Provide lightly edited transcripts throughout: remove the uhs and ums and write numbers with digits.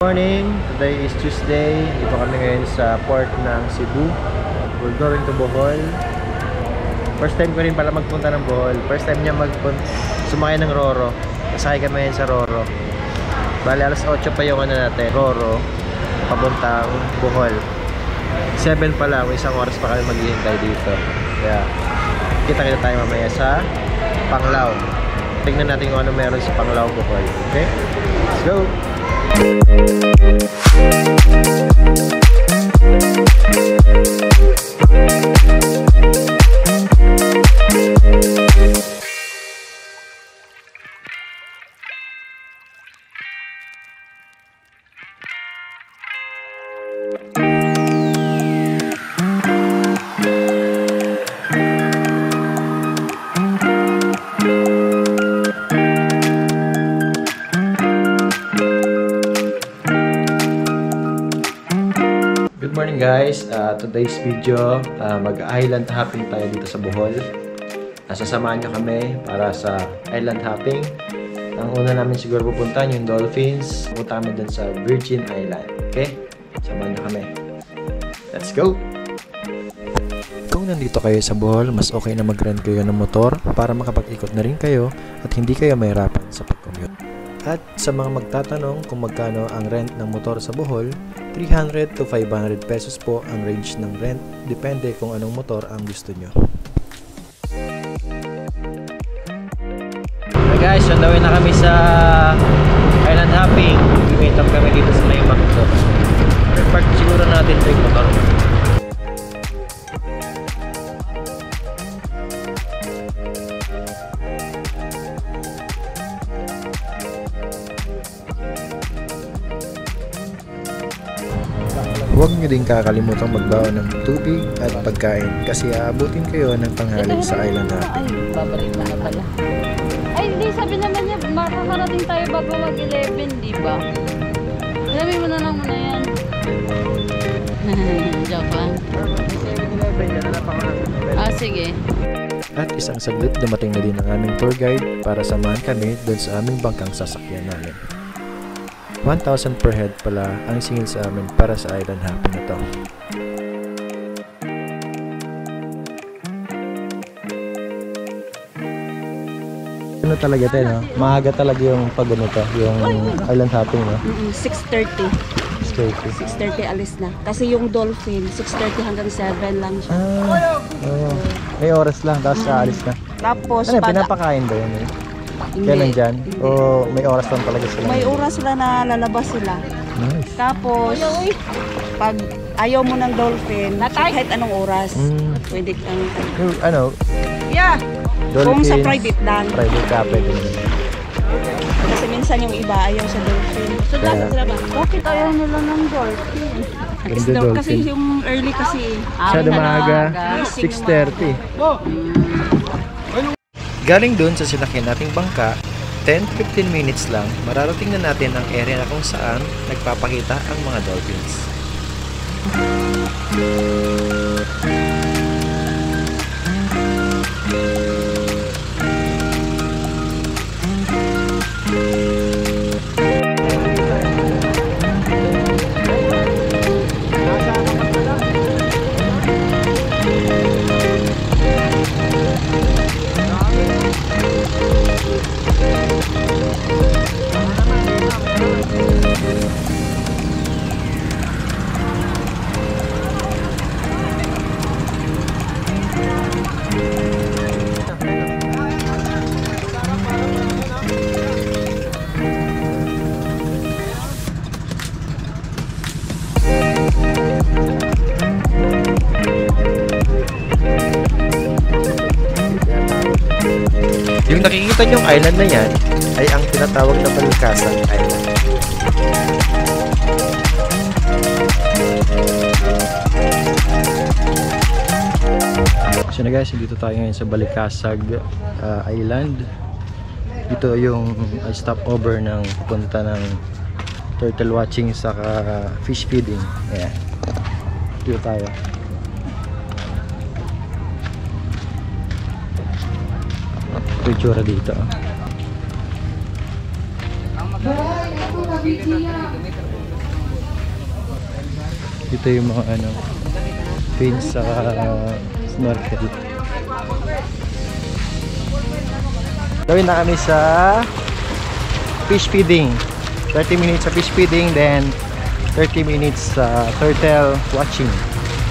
Morning, today is Tuesday. Dito kami ngayon sa port ng Cebu. We're going to Bohol. First time ko rin pala magpunta ng Bohol. First time niya sumakay ng Roro. Nasakay kami ngayon sa Roro. Bali alas 8 pa yung natin, Roro, papuntang Bohol. 7 pa lang, isang oras pa kami maghihintay dito. Kaya kita tayo mamaya sa Panglao. Tingnan natin kung ano meron sa Panglao, Bohol. Okay? Let's go! Good morning guys, today's video mag-island hopping tayo dito sa Bohol. Sasamahan nyo kami para sa island hopping. Ang una namin siguro pupuntahan yung Dolphins. Pupunta kami dun sa Virgin Island. Okay? Samahan nyo kami. Let's go! Kung nandito kayo sa Bohol, mas okay na mag-rent kayo ng motor para makapag-ikot na rin kayo at hindi kayo mahirapan sa pag-commute. At sa mga magtatanong kung magkano ang rent ng motor sa Bohol, 300 to 500 pesos po ang range ng rent. Depende kung anong motor ang gusto nyo. Hey guys, on the way na kami sa island hopping. Meet up kami dito sa may Macdo. Park siguro natin ito yung motor. Huwag nyo din kakalimutang magbaon ng tubig at pagkain kasi aabutin kayo ng tanghali sa island natin. Ay, babalik na pala. Ay, hindi. Sabi naman niya, makakarating tayo bago mag-11, di ba? Sabi mo na lang muna yan. Joke lang. Sige. At isang saglit, dumating na din ang aming tour guide para samahan kami doon sa aming bangkang sasakyan namin. 1,000 per head pala ang singil sa amin para sa island hopping na to. Ano talaga tayo, no? Maaga talaga yung pag-ano to, yung island hopping, no? 6:30. 6:30 alis na. Kasi yung Dolphin, 6:30 hanggang 7 lang siya. May oras lang, tapos aalis na. Tapos, Ano, pinapakain ba yun? Kailan dyan? O may oras lang talaga sila? May oras sila na lalabas sila. Nice. Tapos, pag ayaw mo ng Dolphin, kahit anong oras, pwede kang... Ano? Yeah! Kung sa private lang. Private ka, pwede naman. Kasi minsan yung iba ayaw sa Dolphin. So, dapat sila ba? Bakit ayaw nila ng Dolphin? Kasi yung early kasi. Masyado maaga, 6:30. Galing dun sa sinakyan nating bangka, 10-15 minutes lang, mararating na natin ang area na kung saan nagpapakita ang mga dolphins. Yung nakikita nyong island na yan ay ang tinatawag na Balikasag Island. So na guys, dito tayo ngayon sa Balikasag Island. Dito yung stopover ng punta ng turtle watching saka fish feeding. Ayan. Dito tayo. Ito yung tsura dito. Dito yung mga ano, fins sa snorkel. Gawin na kami sa fish feeding. 30 minutes sa fish feeding, then 30 minutes sa turtle watching.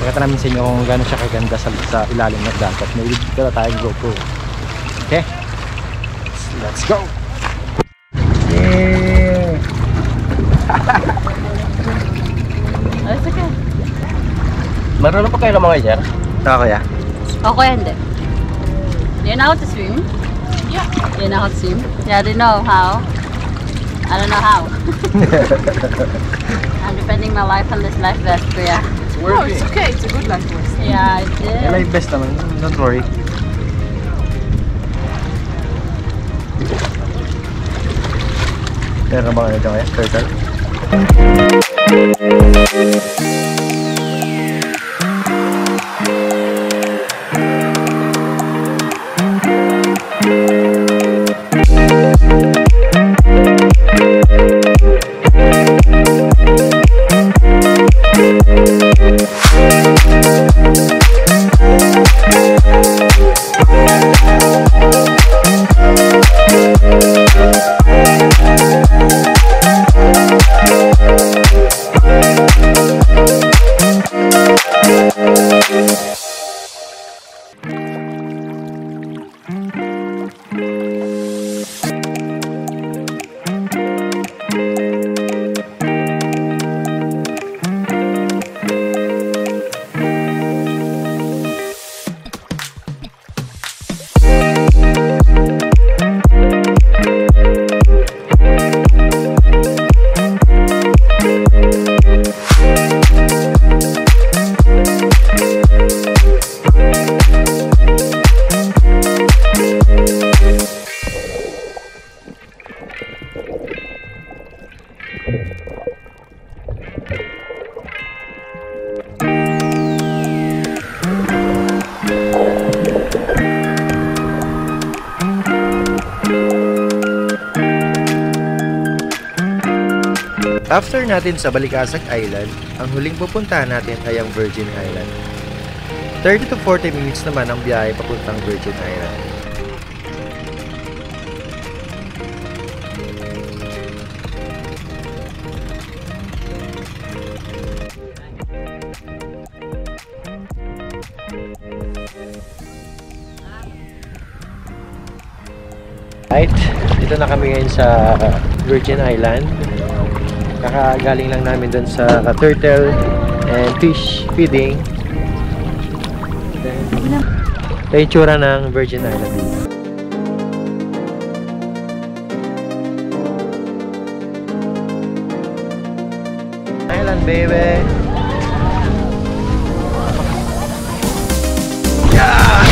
Pakita namin sa inyo kung gano'n siya kaganda sa ilalim ng dagat. May dala tayong GoPro. Okay? Let's go! Yeah! Ay, sige. Marunong pa kayo ng mga sir? Ako ya. Ako hindi. You know how to swim? Yeah. You know how to swim? Yeah, I don't know how. I don't know how. I'm depending my life on this life vest, kuya. No, it's okay. It's a good life vest. Yeah, I did. Live best naman. Don't worry. Meron ba ano dyan kaya? Turtle? After natin sa Balikasag Island, ang huling pupuntahan natin ay ang Virgin Island. 30 to 40 minutes naman ang biyahe papuntang Virgin Island. Right, dito na kami ngayon sa Virgin Island. Kakagaling lang namin dun sa turtle and fish feeding. Ito yung tsura ng Virgin Island. Island, baby! Yeah!